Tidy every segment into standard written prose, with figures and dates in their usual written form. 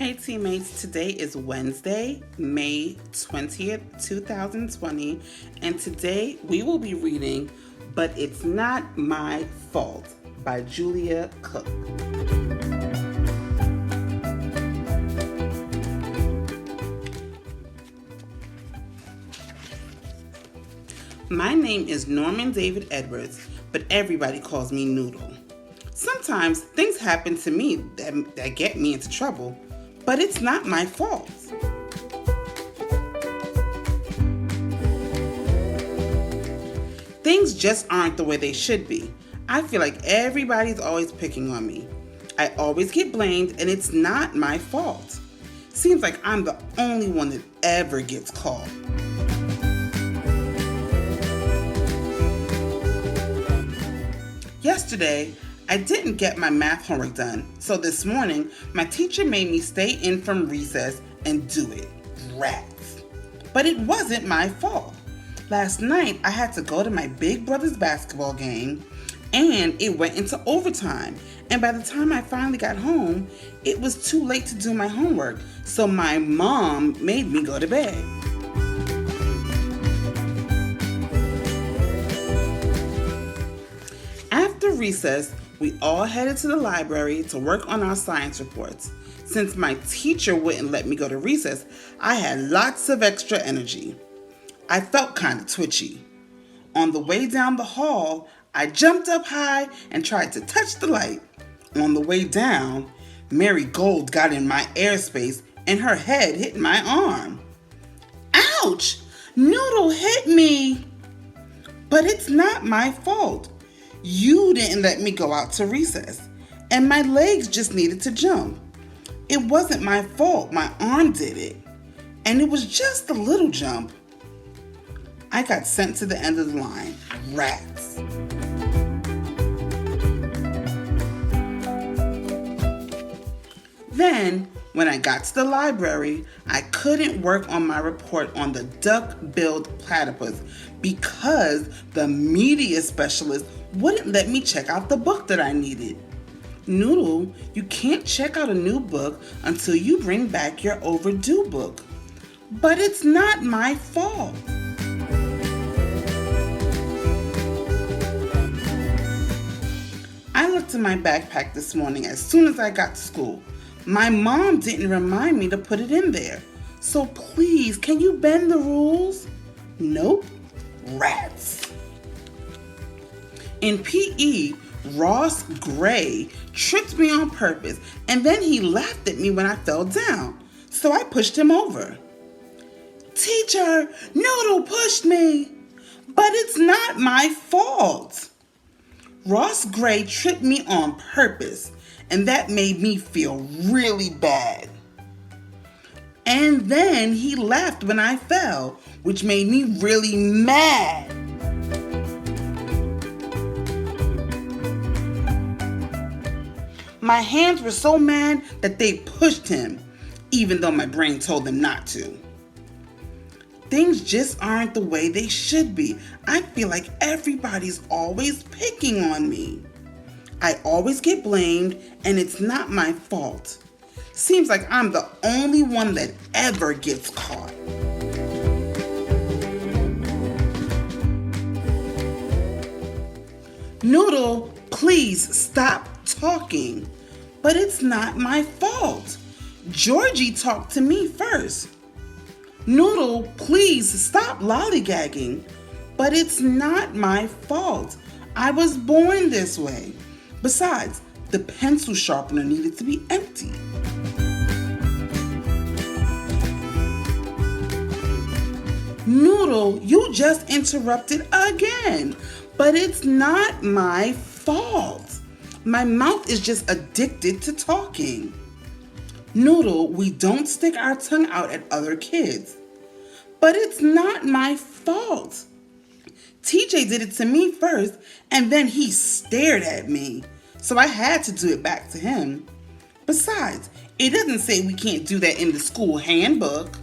Hey teammates, today is Wednesday, May 20th, 2020, and today we will be reading But It's Not My Fault by Julia Cook. My name is Norman David Edwards, but everybody calls me Noodle. Sometimes things happen to me that get me into trouble, but it's not my fault. Things just aren't the way they should be. I feel like everybody's always picking on me. I always get blamed, and it's not my fault. Seems like I'm the only one that ever gets called. Yesterday, I didn't get my math homework done, so this morning, my teacher made me stay in from recess and do it. Rats. But it wasn't my fault. Last night, I had to go to my big brother's basketball game, and it went into overtime. And by the time I finally got home, it was too late to do my homework, so my mom made me go to bed. After recess, we all headed to the library to work on our science reports. Since my teacher wouldn't let me go to recess, I had lots of extra energy. I felt kind of twitchy. On the way down the hall, I jumped up high and tried to touch the light. On the way down, Mary Gold got in my airspace and her head hit my arm. Ouch! Noodle hit me! But it's not my fault. You didn't let me go out to recess, and my legs just needed to jump. It wasn't my fault, my arm did it, and it was just a little jump. I got sent to the end of the line. Rats. Then, when I got to the library, I couldn't work on my report on the duck-billed platypus because the media specialist wouldn't let me check out the book that I needed. Noodle, you can't check out a new book until you bring back your overdue book. But it's not my fault. I looked in my backpack this morning as soon as I got to school. My mom didn't remind me to put it in there. So please, can you bend the rules? Nope. Rats. In PE, Ross Gray tripped me on purpose, and then he laughed at me when I fell down. So I pushed him over. Teacher, Noodle pushed me. But it's not my fault. Ross Gray tripped me on purpose, and that made me feel really bad. And then he laughed when I fell, which made me really mad. My hands were so mad that they pushed him, even though my brain told them not to. Things just aren't the way they should be. I feel like everybody's always picking on me. I always get blamed, and it's not my fault. Seems like I'm the only one that ever gets caught. Noodle, please stop talking. But it's not my fault. Georgie talked to me first. Noodle, please stop lollygagging. But it's not my fault. I was born this way. Besides, the pencil sharpener needed to be empty. Noodle, you just interrupted again. But it's not my fault. My mouth is just addicted to talking. Noodle, we don't stick our tongue out at other kids. But it's not my fault. TJ did it to me first, and then he stared at me. So I had to do it back to him. Besides, it doesn't say we can't do that in the school handbook.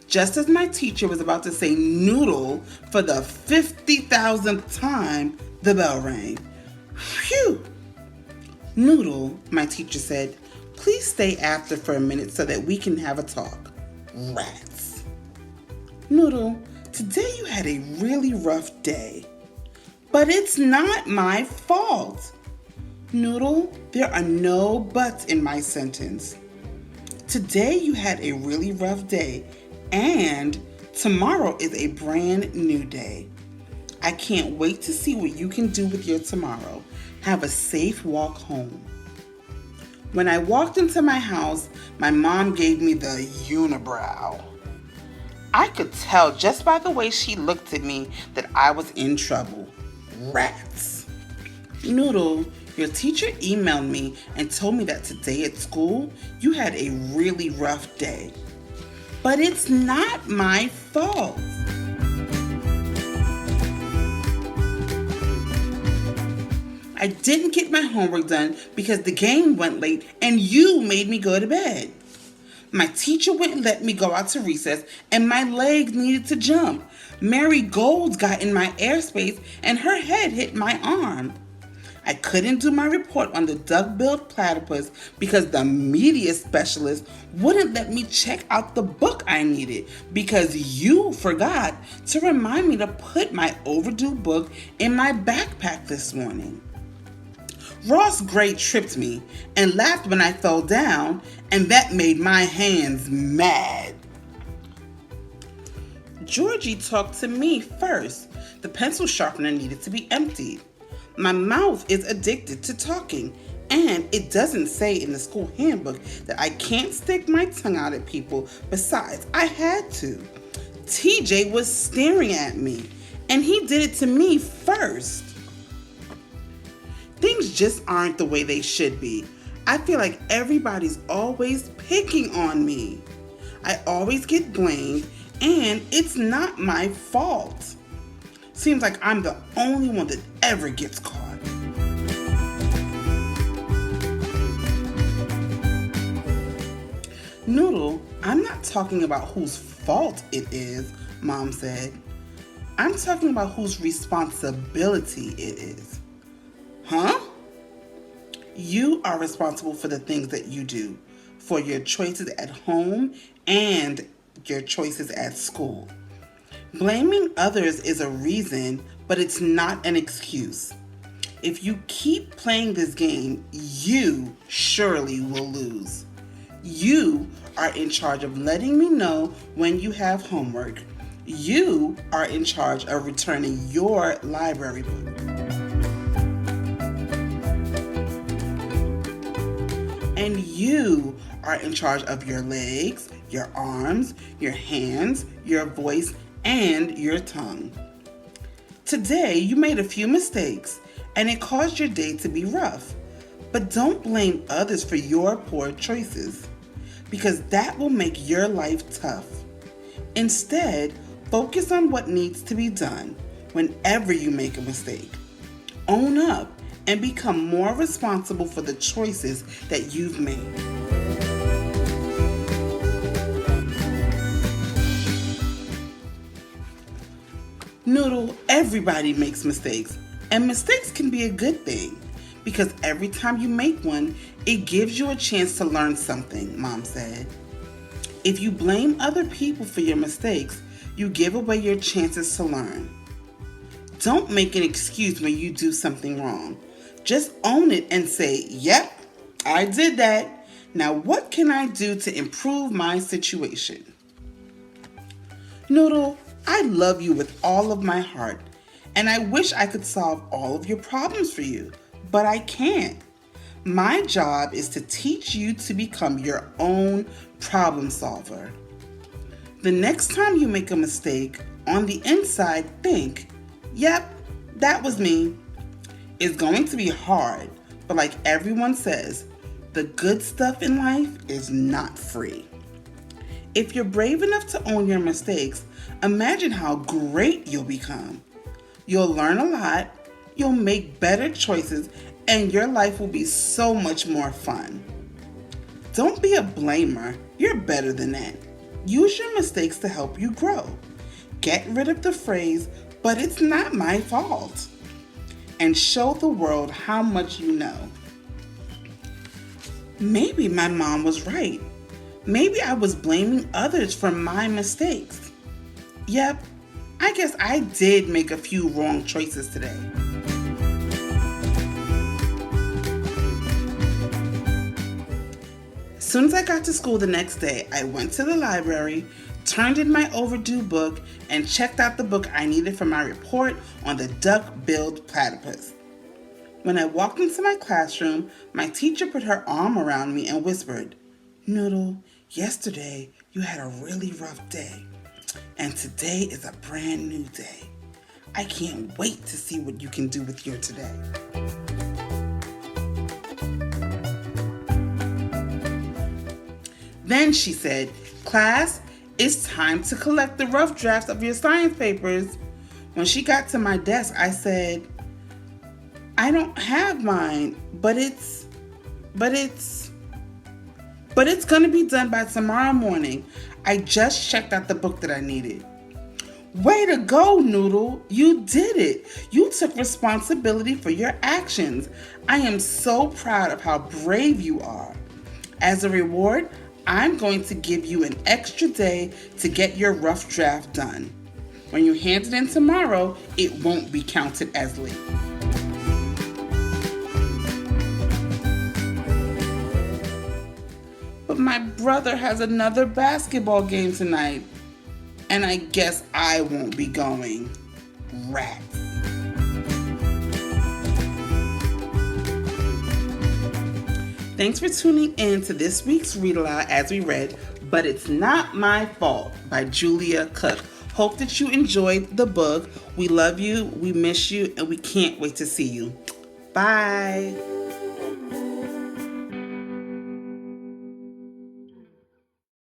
Just as my teacher was about to say noodle for the 50,000th time, the bell rang. Phew! Noodle, my teacher said, please stay after for a minute so that we can have a talk. Rats. Noodle, today you had a really rough day. But it's not my fault. Noodle, there are no buts in my sentence. Today you had a really rough day, and tomorrow is a brand new day. I can't wait to see what you can do with your tomorrow. Have a safe walk home. When I walked into my house, my mom gave me the unibrow. I could tell just by the way she looked at me that I was in trouble. Rats. Noodle, your teacher emailed me and told me that today at school you had a really rough day. But it's not my fault. I didn't get my homework done because the game went late and you made me go to bed. My teacher wouldn't let me go out to recess and my legs needed to jump. Mary Gold got in my airspace and her head hit my arm. I couldn't do my report on the duck-billed platypus because the media specialist wouldn't let me check out the book I needed because you forgot to remind me to put my overdue book in my backpack this morning. Ross Gray tripped me and laughed when I fell down, and that made my hands mad. Georgie talked to me first. The pencil sharpener needed to be emptied. My mouth is addicted to talking, and it doesn't say in the school handbook that I can't stick my tongue out at people. Besides, I had to. TJ was staring at me, and he did it to me first. Things just aren't the way they should be. I feel like everybody's always picking on me. I always get blamed, and it's not my fault. Seems like I'm the only one that ever gets caught. Noodle, I'm not talking about whose fault it is, Mom said. I'm talking about whose responsibility it is. Huh? You are responsible for the things that you do, for your choices at home and your choices at school. Blaming others is a reason, but it's not an excuse. If you keep playing this game, you surely will lose. You are in charge of letting me know when you have homework. You are in charge of returning your library book. And you are in charge of your legs, your arms, your hands, your voice, and your tongue. Today, you made a few mistakes, and it caused your day to be rough. But don't blame others for your poor choices, because that will make your life tough. Instead, focus on what needs to be done whenever you make a mistake. Own up and become more responsible for the choices that you've made. Noodle, everybody makes mistakes, and mistakes can be a good thing because every time you make one, it gives you a chance to learn something, Mom said. If you blame other people for your mistakes, you give away your chances to learn. Don't make an excuse when you do something wrong. Just own it and say, yep, I did that. Now what can I do to improve my situation? Noodle, I love you with all of my heart, and I wish I could solve all of your problems for you, but I can't. My job is to teach you to become your own problem solver. The next time you make a mistake, on the inside, think, yep, that was me. It's going to be hard, but like everyone says, the good stuff in life is not free. If you're brave enough to own your mistakes, imagine how great you'll become. You'll learn a lot, you'll make better choices, and your life will be so much more fun. Don't be a blamer. You're better than that. Use your mistakes to help you grow. Get rid of the phrase, but it's not my fault. and show the world how much you know. Maybe my mom was right. Maybe I was blaming others for my mistakes. Yep, I guess I did make a few wrong choices today. As soon as I got to school the next day, I went to the library, turned in my overdue book, and checked out the book I needed for my report on the duck-billed platypus. When I walked into my classroom, my teacher put her arm around me and whispered, "Noodle, yesterday you had a really rough day, and today is a brand new day. I can't wait to see what you can do with your today." Then she said, "Class, it's time to collect the rough drafts of your science papers." When she got to my desk, I said, "I don't have mine, but it's gonna be done by tomorrow morning. I just checked out the book that I needed." Way to go, Noodle. You did it. You took responsibility for your actions. I am so proud of how brave you are. As a reward, I'm going to give you an extra day to get your rough draft done. When you hand it in tomorrow, it won't be counted as late. But my brother has another basketball game tonight, and I guess I won't be going. Rats. Thanks for tuning in to this week's Read Aloud as we read But It's Not My Fault by Julia Cook. Hope that you enjoyed the book. We love you, we miss you, and we can't wait to see you. Bye.